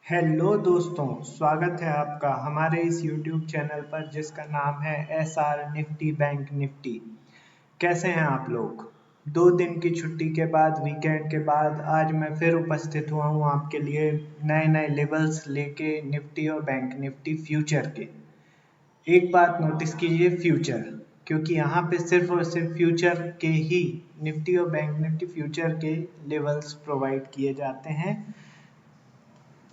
Hello दोस्तों, स्वागत है आपका हमारे इस YouTube चैनल पर जिसका नाम है SR निफ्टी बैंक निफ्टी। कैसे हैं आप लोग? 2 दिन की छुट्टी के बाद, वीकेंड के बाद आज मैं फिर उपस्थित हुआ हूँ आपके लिए नए नए लेवल्स लेके निफ्टी और बैंक निफ्टी फ्यूचर के। एक बात नोटिस कीजिए, फ्यूचर, क्योंकि यहाँ पे सिर्फ और सिर्फ फ्यूचर के ही, निफ्टी और बैंक निफ्टी फ्यूचर के लेवल्स प्रोवाइड किए जाते हैं।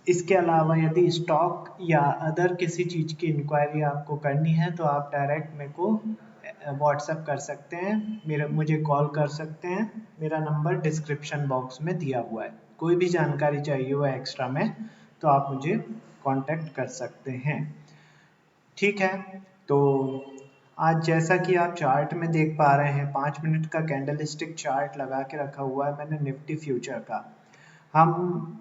इसके अलावा यदि स्टॉक या अदर किसी चीज़ की इंक्वायरी आपको करनी है तो आप डायरेक्ट मेरे को व्हाट्सएप कर सकते हैं, मुझे कॉल कर सकते हैं। मेरा नंबर डिस्क्रिप्शन बॉक्स में दिया हुआ है। कोई भी जानकारी चाहिए हो एक्स्ट्रा में तो आप मुझे कांटेक्ट कर सकते हैं। ठीक है, तो आज जैसा कि आप चार्ट में देख पा रहे हैं, 5 मिनट का कैंडलस्टिक चार्ट लगा के रखा हुआ है मैंने निफ्टी फ्यूचर का। हम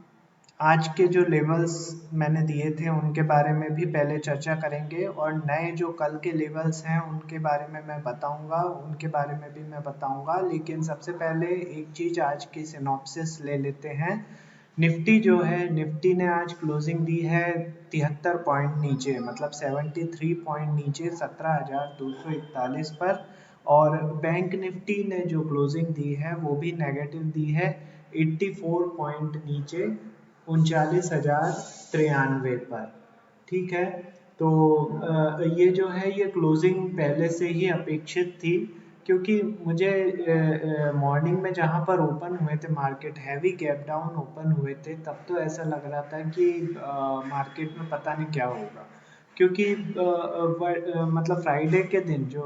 आज के जो लेवल्स मैंने दिए थे उनके बारे में भी पहले चर्चा करेंगे और नए जो कल के लेवल्स हैं उनके बारे में मैं बताऊंगा, उनके बारे में भी मैं बताऊंगा। लेकिन सबसे पहले एक चीज़ आज की सिनॉप्सिस ले लेते हैं। निफ्टी जो है, निफ्टी ने आज क्लोजिंग दी है 73 पॉइंट नीचे, मतलब 73 पॉइंट नीचे 17,241 पर। और बैंक निफ्टी ने जो क्लोजिंग दी है वो भी नेगेटिव दी है, 84 पॉइंट नीचे 39,093 पर। ठीक है, तो ये जो है ये क्लोजिंग पहले से ही अपेक्षित थी, क्योंकि मुझे मॉर्निंग में जहाँ पर ओपन हुए थे market, heavy gap down open हुए थे, तब तो ऐसा लग रहा था कि मार्केट में पता नहीं क्या होगा। क्योंकि मतलब फ्राइडे के दिन जो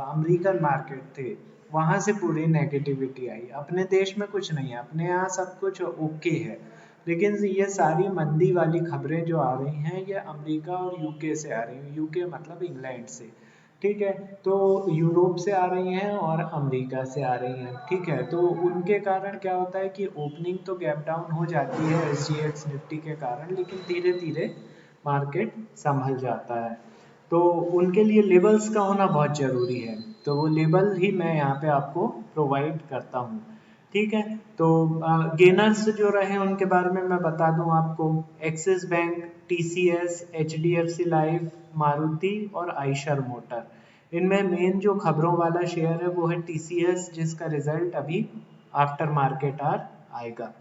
अमेरिकन मार्केट थे वहाँ से पूरी नेगेटिविटी आई। अपने देश में कुछ नहीं है, अपने यहाँ सब कुछ ओके है। लेकिन ये सारी मंदी वाली खबरें जो आ रही हैं ये अमेरिका और यूके से आ रही हैं। यूके मतलब इंग्लैंड से, ठीक है, तो यूरोप से आ रही हैं और अमेरिका से आ रही हैं। ठीक है, तो उनके कारण क्या होता है कि ओपनिंग तो गैप डाउन हो जाती है SGX निफ्टी के कारण, लेकिन धीरे धीरे मार्केट संभल जाता है। तो उनके लिए लेबल्स का होना बहुत ज़रूरी है, तो वो लेबल ही मैं यहाँ पे आपको प्रोवाइड करता हूँ। ठीक है, तो गेनर्स जो रहे उनके बारे में मैं बता दूं आपको। Axis bank, TCS, HDFC life, Maruti और आइशर मोटर। इनमें मेन जो खबरों वाला शेयर है वो है TCS, जिसका रिजल्ट अभी आफ्टर मार्केट आर आएगा।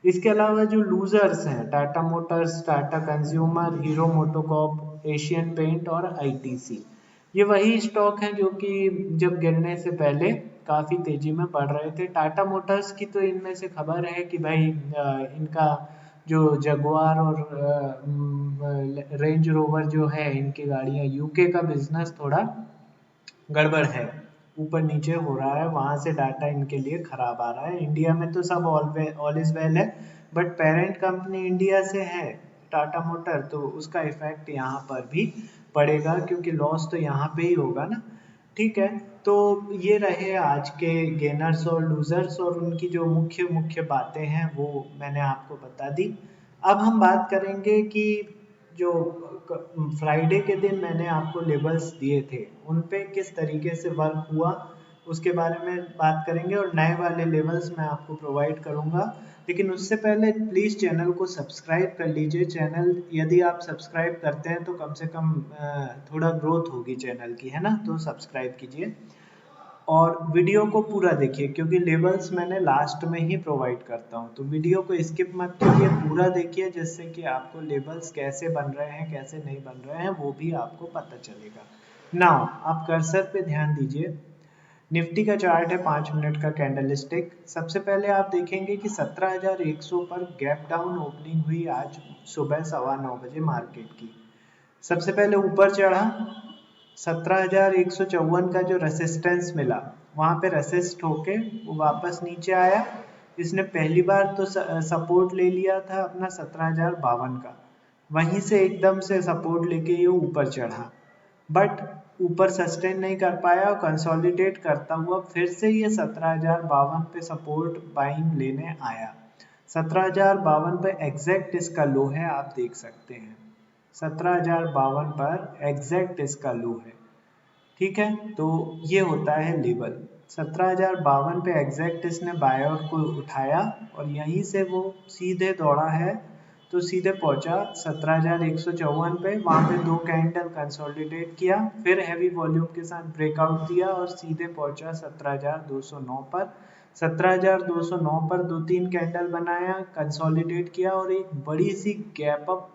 इसके अलावा जो लूजर्स हैं, Tata Motors, Tata Consumer, Hero MotoCorp, Asian Paint और ITC। ये वही स्टॉक हैं जो कि जब गिरने से पहले काफ़ी तेजी में बढ़ रहे थे। टाटा मोटर्स की तो इनमें से खबर है कि भाई इनका जो जगुआर और रेंज रोवर जो है, इनकी गाड़ियाँ, यूके का बिजनेस थोड़ा गड़बड़ है, ऊपर नीचे हो रहा है, वहां से डाटा इनके लिए खराब आ रहा है। इंडिया में तो सब ऑल इज वेल है, बट पेरेंट कंपनी इंडिया से है टाटा मोटर, तो उसका इफेक्ट यहाँ पर भी पड़ेगा, क्योंकि लॉस तो यहाँ पे ही होगा ना। ठीक है, तो ये रहे आज के गेनर्स और लूजर्स, और उनकी जो मुख्य मुख्य बातें हैं वो मैंने आपको बता दी। अब हम बात करेंगे कि जो फ्राइडे के दिन मैंने आपको लेबल्स दिए थे उन पे किस तरीके से वर्क हुआ, उसके बारे में बात करेंगे, और नए वाले लेवल्स मैं आपको प्रोवाइड करूंगा। लेकिन उससे पहले प्लीज़ चैनल को सब्सक्राइब कर लीजिए। चैनल यदि आप सब्सक्राइब करते हैं तो कम से कम थोड़ा ग्रोथ होगी चैनल की, है ना, तो सब्सक्राइब कीजिए और वीडियो को पूरा देखिए, क्योंकि लेवल्स मैंने लास्ट में ही प्रोवाइड करता हूँ। तो वीडियो को स्किप मत कीजिए, पूरा देखिए, जिससे कि आपको लेवल्स कैसे बन रहे हैं कैसे नहीं बन रहे हैं वो भी आपको पता चलेगा। नाउ आप कर्सर पे ध्यान दीजिए। निफ्टी का चार्ट है 5 मिनट का कैंडलस्टिक। सबसे पहले आप देखेंगे कि 17,100 पर गैप डाउन ओपनिंग हुई आज सुबह 9:15 बजे मार्केट की। सबसे पहले ऊपर चढ़ा, 17,154 का जो रेसिस्टेंस मिला वहां पे रेसिस्ट होके वो वापस नीचे आया। इसने पहली बार तो सपोर्ट ले लिया था अपना 17,052 का, वहीं से एकदम से सपोर्ट लेके ये ऊपर चढ़ा, बट ऊपर सस्टेन नहीं कर पाया और कंसोलिडेट करता हुआ फिर से ये 17,052 पे सपोर्ट बाइंग लेने आया। 17,052 पे एग्जैक्ट इसका लो है, आप देख सकते हैं 17,052 पर एग्जैक्ट इसका लो है। ठीक है, तो ये होता है लेवल 17,052 पे एग्जैक्ट इसने बाय आउट को उठाया और यहीं से वो सीधे दौड़ा है तो सीधे पहुंचा 17,154 पे। वहां पे दो कैंडल कंसोलिडेट किया, फिर हैवी वॉल्यूम के साथ ब्रेकआउट दिया और सीधे पहुंचा 17,209 पर। 17,209 पर दो तीन कैंडल बनाया, कंसोलिडेट किया और एक बड़ी सी गैप अप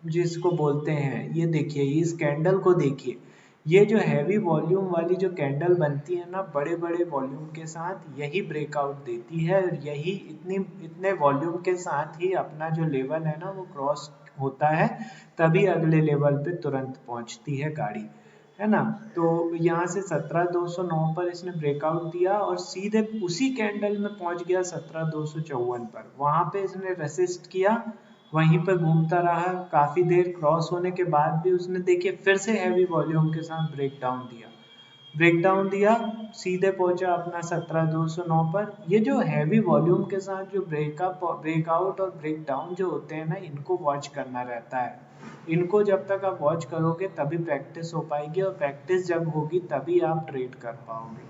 जिसको बोलते हैं, ये देखिए इस कैंडल को देखिए, ये जो हैवी वॉल्यूम वाली जो कैंडल बनती है ना बड़े बड़े वॉल्यूम के साथ, यही ब्रेकआउट देती है और यही इतने वॉल्यूम के साथ ही अपना जो लेवल है ना वो क्रॉस होता है, तभी अगले लेवल पे तुरंत पहुंचती है गाड़ी, है ना। तो यहाँ से 17,209 पर इसने ब्रेकआउट दिया और सीधे उसी कैंडल में पहुंच गया 17,254 पर। वहां पे इसने रेसिस्ट किया, वहीं पर घूमता रहा काफी देर, क्रॉस होने के बाद भी उसने देखिए फिर से हैवी वॉल्यूम के साथ ब्रेकडाउन दिया, सीधे पहुंचा अपना 17,209 पर। ये जो हैवी वॉल्यूम के साथ जो ब्रेकआउट और ब्रेकडाउन जो होते हैं ना, इनको वॉच करना रहता है। इनको जब तक आप वॉच करोगे तभी प्रैक्टिस हो पाएगी, और प्रैक्टिस जब होगी तभी आप ट्रेड कर पाओगे,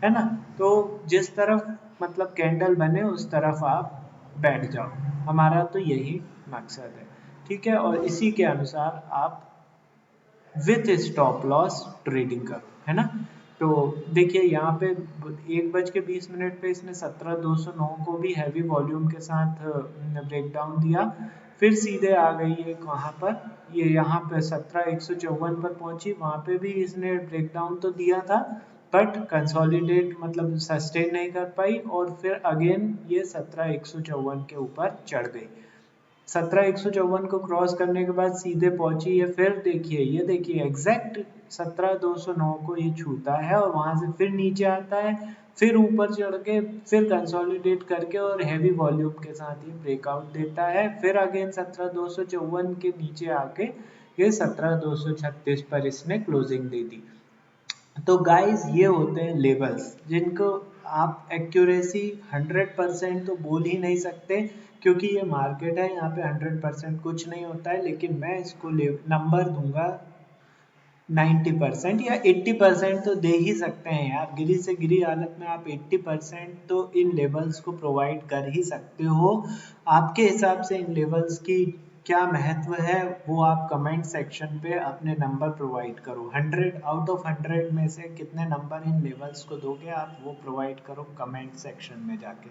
है ना। तो जिस तरफ मतलब कैंडल बने उस तरफ आप बैठ जाओ, हमारा तो यही मकसद है, ठीक है। और इसी के अनुसार आप विथ स्टॉप लॉस ट्रेडिंग करो, है ना। तो देखिए यहाँ पे 1:20 पे इसने 17,209 को भी हैवी वॉल्यूम के साथ ब्रेकडाउन दिया, फिर सीधे आ गई है कहाँ पर, ये यहाँ पे 17,154 पर पहुंची, वहां पे भी इसने ब्रेकडाउन तो दिया था बट कंसोलिडेट मतलब सस्टेन नहीं कर पाई, और फिर अगेन ये 17,154 के ऊपर चढ़ गई। 17,154 को क्रॉस करने के बाद सीधे पहुंची है, फिर देखिए ये देखिए एग्जैक्ट 17,209 को ये छूता है और वहां से फिर नीचे आता है, फिर ऊपर चढ़ के फिर कंसोलिडेट करके और हैवी वॉल्यूम के साथ ये ब्रेकआउट देता है, फिर अगेन 17,254 के नीचे आके ये 17,236 पर इसने क्लोजिंग दे दी। तो गाइस ये होते हैं लेवल्स, जिनको आप एक्यूरेसी 100% तो बोल ही नहीं सकते, क्योंकि ये मार्केट है, यहाँ पे 100% कुछ नहीं होता है, लेकिन मैं इसको नंबर दूंगा 90% या 80% तो दे ही सकते हैं यार। गिरी से गिरी हालत में आप 80% तो इन लेवल्स को प्रोवाइड कर ही सकते हो। आपके हिसाब से इन लेवल्स की क्या महत्व है वो आप कमेंट सेक्शन पे अपने नंबर प्रोवाइड करो। 100 आउट ऑफ 100 में से कितने नंबर इन लेवल्स को दोगे आप, वो प्रोवाइड करो कमेंट सेक्शन में जाके,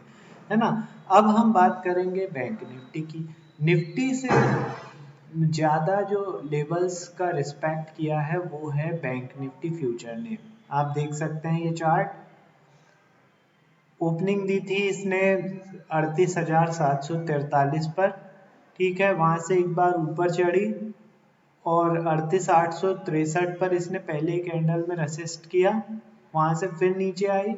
है ना। अब हम बात करेंगे बैंक निफ्टी की। निफ्टी से ज्यादा जो लेवल्स का रिस्पेक्ट किया है वो है बैंक निफ्टी फ्यूचर ने। आप देख सकते हैं ये चार्ट, ओपनिंग दी थी इसने 38,743 पर, ठीक है। वहां से एक बार ऊपर चढ़ी और 38,863 पर इसने पहले कैंडल में रेसिस्ट किया, वहां से फिर नीचे आई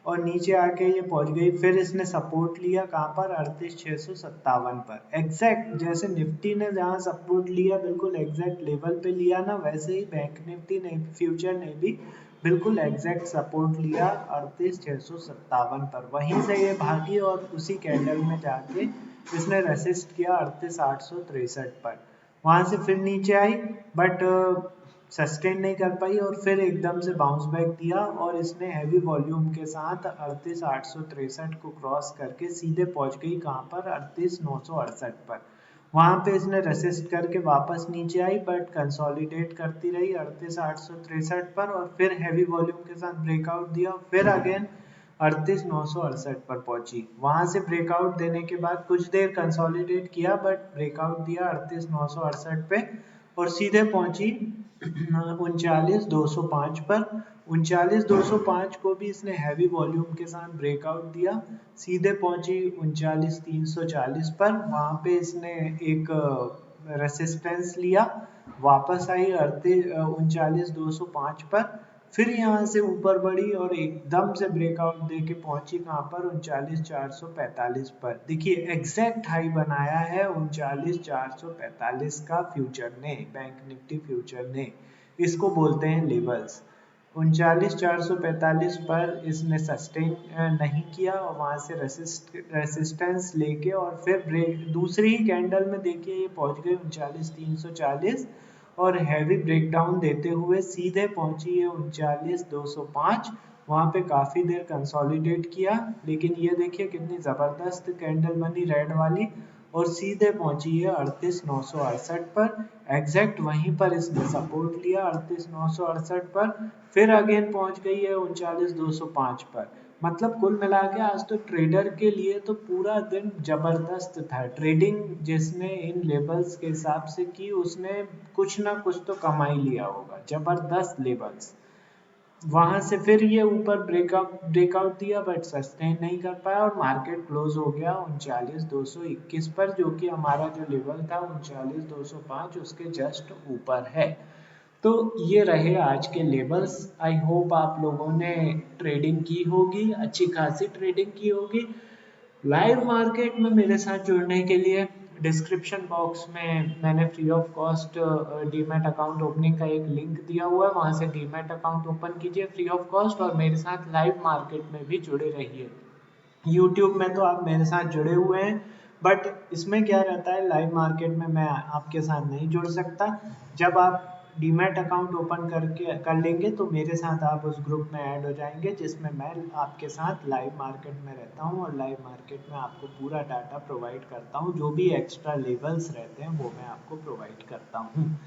और नीचे आके ये पहुंच गई, फिर इसने सपोर्ट लिया कहाँ पर, 38,657 पर। एग्जैक्ट जैसे निफ्टी ने जहाँ सपोर्ट लिया बिल्कुल एग्जैक्ट लेवल पे लिया ना, वैसे ही बैंक निफ्टी ने फ्यूचर ने भी बिल्कुल एग्जैक्ट सपोर्ट लिया 38,657 पर। वहीं से ये भागी और उसी कैंडल में जाके इसने रेसिस्ट किया 38,863 पर। वहां से फिर नीचे आई बट सस्टेन नहीं कर पाई और फिर एकदम से बाउंस बैक दिया और इसने हैवी वॉल्यूम के साथ 38,863 को क्रॉस करके सीधे पहुंच गई कहाँ पर, 38,968 पर। वहां पे इसने रेसिस्ट करके वापस नीचे आई बट कंसोलिडेट करती रही 38,863 पर और फिर हैवी वॉल्यूम के साथ ब्रेकआउट दिया, फिर अगेन 38,968 पर पहुंची। वहां से ब्रेकआउट देने के बाद कुछ देर कंसोलिडेट किया बट ब्रेकआउट दिया 38,968 पे और सीधे पहुंची 39,205 पर। 39,205 को भी इसने हैवी वॉल्यूम के साथ ब्रेकआउट दिया, सीधे पहुंची 39,340 पर। वहां पे इसने एक रेसिस्टेंस लिया, वापस आई 39,205 पर, फिर यहाँ से ऊपर बढ़ी और एकदम से ब्रेकआउट देके पहुंची कहाँ पर, 39,445 पर। देखिए एग्जैक्ट हाई बनाया है 39,445 का फ्यूचर ने, बैंक निफ्टी फ्यूचर ने। इसको बोलते हैं लेवल्स। 39,445 पर इसने सस्टेन नहीं किया और वहां से रेसिस्टेंस लेके और फिर ब्रेक दूसरी ही कैंडल में देखिए ये पहुंच गई 39,340 और हैवी ब्रेकडाउन देते हुए सीधे पहुंची है 39,205। वहां पे काफी देर कंसोलिडेट किया, लेकिन ये देखिए कितनी जबरदस्त कैंडल बनी रेड वाली, और सीधे पहुंची है 38,968 पर। एग्जैक्ट वहीं पर इसने सपोर्ट लिया 38,968 पर, फिर अगेन पहुंच गई है 39,205 पर। मतलब कुल मिला के आज तो ट्रेडर के लिए तो पूरा दिन जबरदस्त था। ट्रेडिंग जिसने इन लेवल्स के हिसाब से की उसने कुछ ना कुछ तो कमा ही लिया होगा। जबरदस्त लेवल्स। वहां से फिर ये ऊपर ब्रेकआउट दिया बट सस्टेन नहीं कर पाया और मार्केट क्लोज हो गया 39,221 पर, जो कि हमारा जो लेवल था 39,205 उसके जस्ट ऊपर है। तो ये रहे आज के लेवल्स। आई होप आप लोगों ने ट्रेडिंग की होगी, अच्छी खासी ट्रेडिंग की होगी। लाइव मार्केट में मेरे साथ जुड़ने के लिए डिस्क्रिप्शन बॉक्स में मैंने free of cost demat account opening का एक लिंक दिया हुआ है, वहां से डीमैट अकाउंट ओपन कीजिए फ्री ऑफ कॉस्ट और मेरे साथ लाइव मार्केट में भी जुड़े रहिए। यूट्यूब में तो आप मेरे साथ जुड़े हुए हैं, बट इसमें क्या रहता है, लाइव मार्केट में मैं आपके साथ नहीं जुड़ सकता। जब आप डीमैट अकाउंट ओपन करके कर लेंगे तो मेरे साथ आप उस ग्रुप में ऐड हो जाएंगे जिसमें मैं आपके साथ लाइव मार्केट में रहता हूँ और लाइव मार्केट में आपको पूरा डाटा प्रोवाइड करता हूँ। जो भी एक्स्ट्रा लेवल्स रहते हैं वो मैं आपको प्रोवाइड करता हूँ।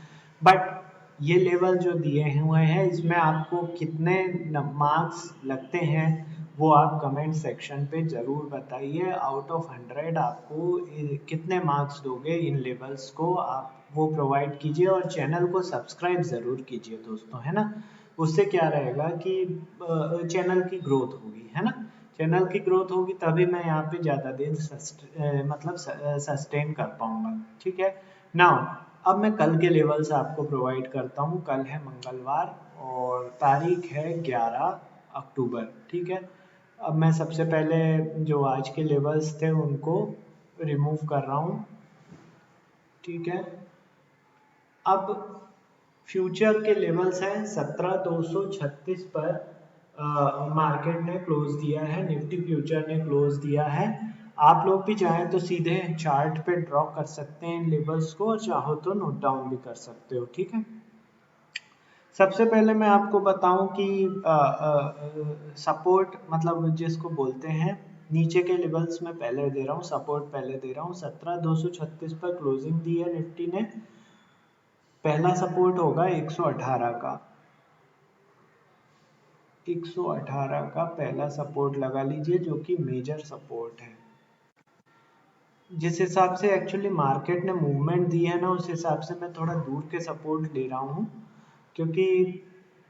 बट ये लेवल जो दिए हुए हैं इसमें आपको कितने मार्क्स लगते हैं वो आप कमेंट सेक्शन पे ज़रूर बताइए। आउट ऑफ 100 आपको कितने मार्क्स दोगे इन लेवल्स को, आप वो प्रोवाइड कीजिए और चैनल को सब्सक्राइब ज़रूर कीजिए दोस्तों, है ना। उससे क्या रहेगा कि चैनल की ग्रोथ होगी, है ना। चैनल की ग्रोथ होगी तभी मैं यहाँ पे ज़्यादा देर मतलब सस्टेन कर पाऊंगा। ठीक है ना। अब मैं कल के लेवल्स आपको प्रोवाइड करता हूँ। कल है मंगलवार और तारीख है 11 अक्टूबर। ठीक है। अब मैं सबसे पहले जो आज के लेवल्स थे उनको रिमूव कर रहा हूँ। ठीक है। अब फ्यूचर के लेवल्स हैं 17,236 पर मार्केट ने क्लोज दिया है, निफ्टी फ्यूचर ने क्लोज दिया है। आप लोग भी चाहें तो सीधे चार्ट पे ड्रॉ कर सकते हैं इन लेवल्स को और चाहो तो नोट डाउन भी कर सकते हो। ठीक है। सबसे पहले मैं आपको बताऊं कि सपोर्ट मतलब जिसको बोलते हैं, नीचे के लेवल्स में पहले दे रहा हूँ, सपोर्ट पहले दे रहा हूँ। 17,236 पर क्लोजिंग दी है निफ्टी ने। पहला सपोर्ट होगा 118 का। 118 का पहला सपोर्ट लगा लीजिए जो कि मेजर सपोर्ट है। जिस हिसाब से एक्चुअली मार्केट ने मूवमेंट दी है ना उस हिसाब से मैं थोड़ा दूर के सपोर्ट ले रहा हूँ, क्योंकि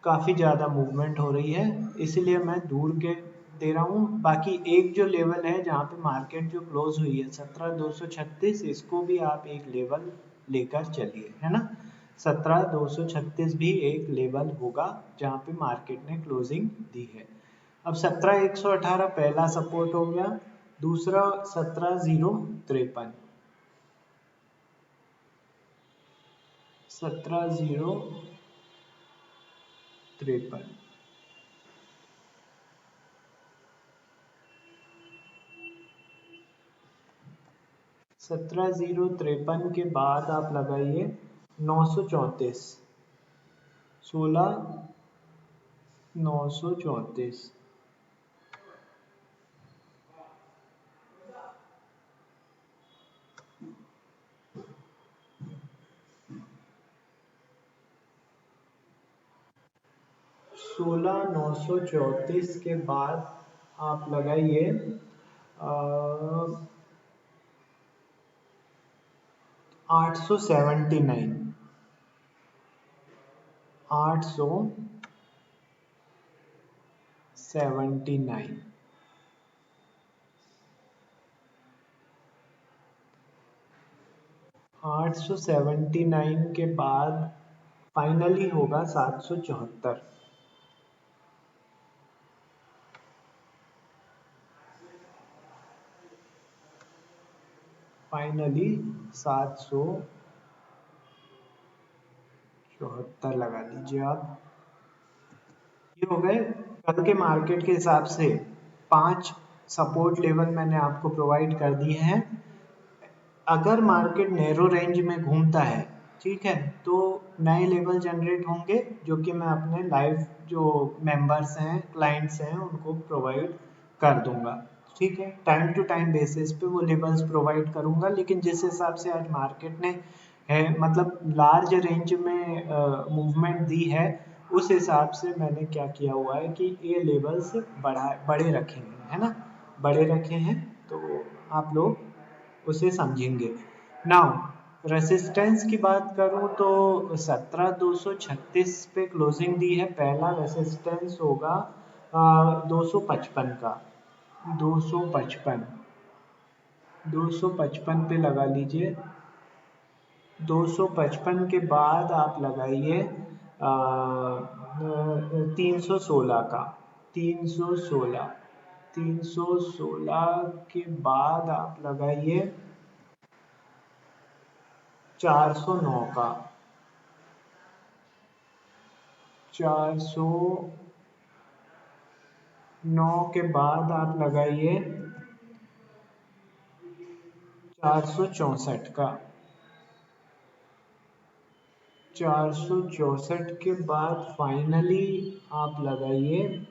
काफ़ी ज़्यादा मूवमेंट हो रही है इसीलिए मैं दूर के दे रहा हूँ। बाकी एक जो लेवल है जहाँ पे मार्केट जो क्लोज हुई है 17,236, इसको भी आप एक लेवल लेकर चलिए, है ना। 17,236 भी एक लेवल होगा जहाँ पे मार्केट ने क्लोजिंग दी है। अब 17,118 पहला सपोर्ट हो गया। दूसरा 17,053। 17,053। 17,053 के बाद आप लगाइए 934। 16,934। 16,934 के बाद आप लगाइए 879। 879। 879 के बाद फाइनली होगा 774। फाइनली 774 लगा लीजिए आप। ये हो गए कल के मार्केट के हिसाब से 5 सपोर्ट लेवल मैंने आपको प्रोवाइड कर दिए हैं। अगर मार्केट नैरो रेंज में घूमता है, ठीक है, तो नए लेवल जनरेट होंगे जो कि मैं अपने लाइव जो मेंबर्स हैं, क्लाइंट्स हैं, उनको प्रोवाइड कर दूंगा। ठीक है, टाइम टू टाइम बेसिस पे वो लेवल्स प्रोवाइड करूंगा, लेकिन जिस हिसाब से आज मार्केट ने है मतलब लार्ज रेंज में मूवमेंट दी है, उस हिसाब से मैंने क्या किया हुआ है कि ये लेवल्स बड़े रखे हैं, है ना, बड़े रखे हैं, तो आप लोग उसे समझेंगे। नाउ रेसिस्टेंस की बात करूं तो 17,236 पे क्लोजिंग दी है। पहला रेसिस्टेंस होगा 255 का, 255, 255 पे लगा लीजिए। 255 के बाद आप लगाइए 316 का, 316, 316 के बाद आप लगाइए 409 का, 409 के बाद आप लगाइए 464 का, 464 के बाद फाइनली आप लगाइए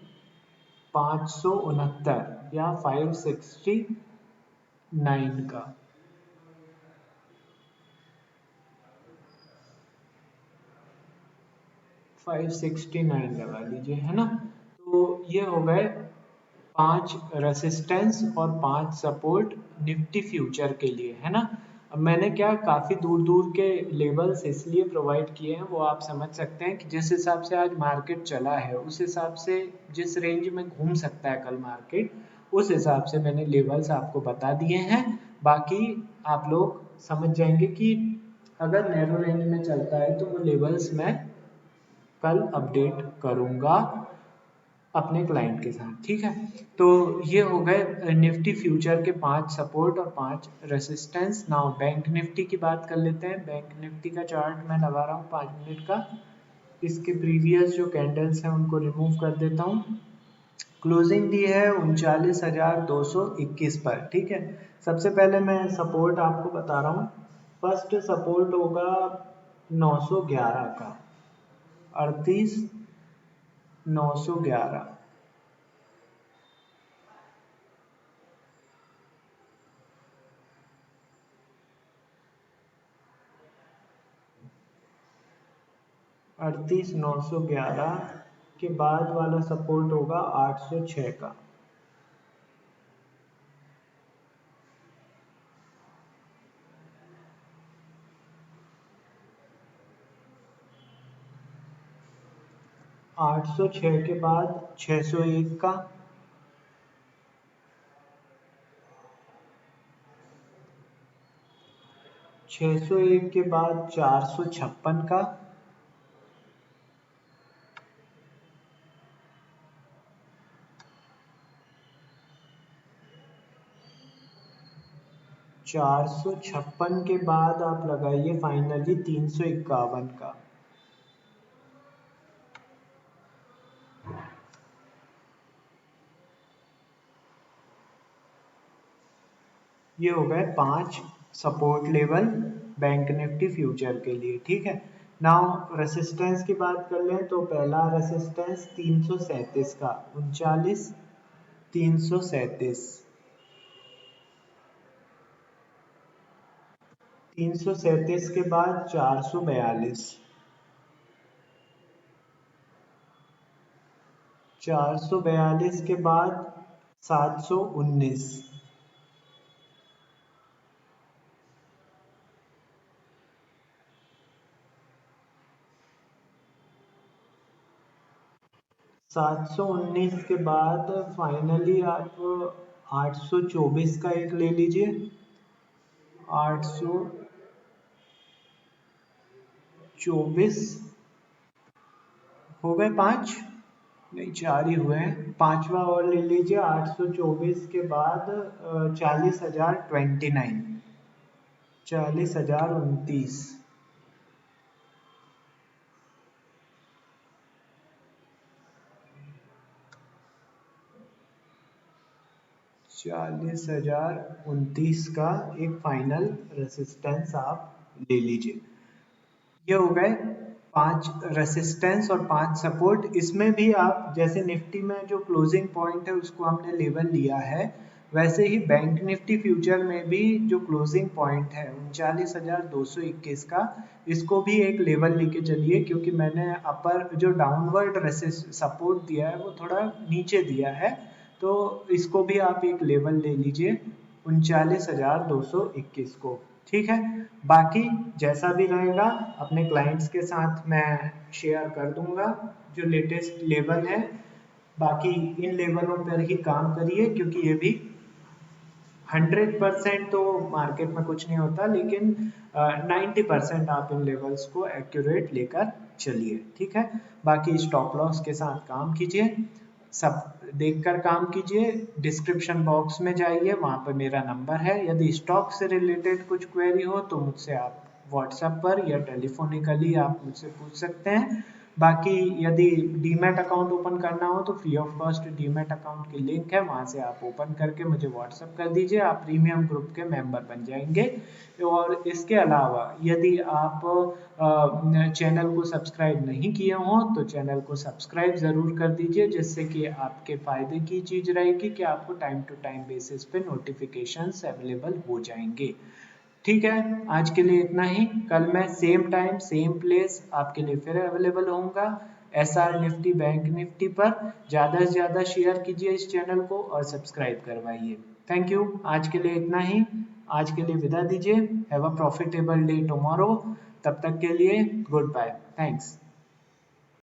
569 या 569 का, 569 लगा लीजिए, है ना। तो ये हो गए 5 रेसिस्टेंस और 5 सपोर्ट निफ्टी फ्यूचर के लिए, है ना। अब मैंने क्या काफ़ी दूर दूर के लेवल्स इसलिए प्रोवाइड किए हैं, वो आप समझ सकते हैं कि जिस हिसाब से आज मार्केट चला है उस हिसाब से जिस रेंज में घूम सकता है कल मार्केट, उस हिसाब से मैंने लेवल्स आपको बता दिए हैं। बाकी आप लोग समझ जाएंगे कि अगर नैरो रेंज में चलता है तो वो लेवल्स मैं कल अपडेट करूंगा अपने क्लाइंट के साथ, ठीक है। तो ये हो गए निफ्टी फ्यूचर के 5 सपोर्ट और 5 रेसिस्टेंस। नाउ बैंक निफ्टी की बात कर लेते हैं। बैंक निफ्टी का चार्ट मैं लगा रहा हूँ 5 मिनट का, इसके प्रीवियस जो कैंडल्स हैं उनको रिमूव कर देता हूँ। क्लोजिंग दी है 39,221 पर, ठीक है। सबसे पहले मैं सपोर्ट आपको बता रहा हूँ। फर्स्ट सपोर्ट होगा 911 का, 38,911, 38,911 के बाद वाला सपोर्ट होगा 806 का, 806 के बाद 601 का, 601 के बाद 456 का, 456 के बाद आप लगाइए फाइनली 351 का। ये हो गए 5 support level bank Nifty future के लिए, ठीक है। नाउ रेसिस्टेंस की बात कर लें तो पहला रेसिस्टेंस 337 का, 39,337, 337 के बाद 442, 442 के बाद 719, 719 के बाद फाइनली आप 824 का एक ले लीजिए, 824 हो गए 5, नहीं 4 ही हुए हैं, पांचवा और ले लीजिए 824 के बाद 40,029, 40,029, 40,029 का एक फाइनल रेसिस्टेंस आप ले लीजिए। ये हो गए 5 रेसिस्टेंस और 5 सपोर्ट। इसमें भी आप जैसे निफ्टी में जो क्लोजिंग पॉइंट है उसको हमने लेवल लिया है, वैसे ही बैंक निफ्टी फ्यूचर में भी जो क्लोजिंग पॉइंट है 39,221 का, इसको भी एक लेवल लेके चलिए, क्योंकि मैंने अपर जो डाउनवर्ड सपोर्ट दिया है वो थोड़ा नीचे दिया है, तो इसको भी आप एक लेवल ले लीजिए 39,221 को। ठीक है, बाकी जैसा भी रहेगा अपने क्लाइंट्स के साथ मैं शेयर कर दूंगा जो लेटेस्ट लेवल है। बाकी इन लेवलों पर ही काम करिए, क्योंकि ये भी 100% तो मार्केट में कुछ नहीं होता, लेकिन 90% आप इन लेवल्स को एक्यूरेट लेकर चलिए। ठीक है, बाकी स्टॉप लॉस के साथ काम कीजिए, सब देखकर काम कीजिए। डिस्क्रिप्शन बॉक्स में जाइए, वहां पर मेरा नंबर है, यदि स्टॉक से रिलेटेड कुछ क्वेरी हो तो मुझसे आप व्हाट्सएप पर या टेलीफोनिकली आप मुझसे पूछ सकते हैं। बाकी यदि डीमैट अकाउंट ओपन करना हो तो free of cost demat account की लिंक है, वहां से आप ओपन करके मुझे व्हाट्सएप कर दीजिए, आप प्रीमियम ग्रुप के मेंबर बन जाएंगे। और इसके अलावा यदि आप चैनल को सब्सक्राइब नहीं किए हो तो चैनल को सब्सक्राइब जरूर कर दीजिए, जिससे कि आपके फायदे की चीज रहेगी कि आपको टाइम टू टाइम बेसिस पे नोटिफिकेशंस अवेलेबल हो जाएंगे। ठीक है, आज के लिए इतना ही। कल मैं सेम टाइम सेम प्लेस आपके लिए फिर अवेलेबल होऊंगा एसआर निफ्टी बैंक निफ्टी पर। ज़्यादा से ज़्यादा शेयर कीजिए इस चैनल को और सब्सक्राइब करवाइए। थैंक यू, आज के लिए इतना ही। आज के लिए विदा दीजिए। Have a profitable day tomorrow. तब तक के लिए गुड बाय, थैंक्स।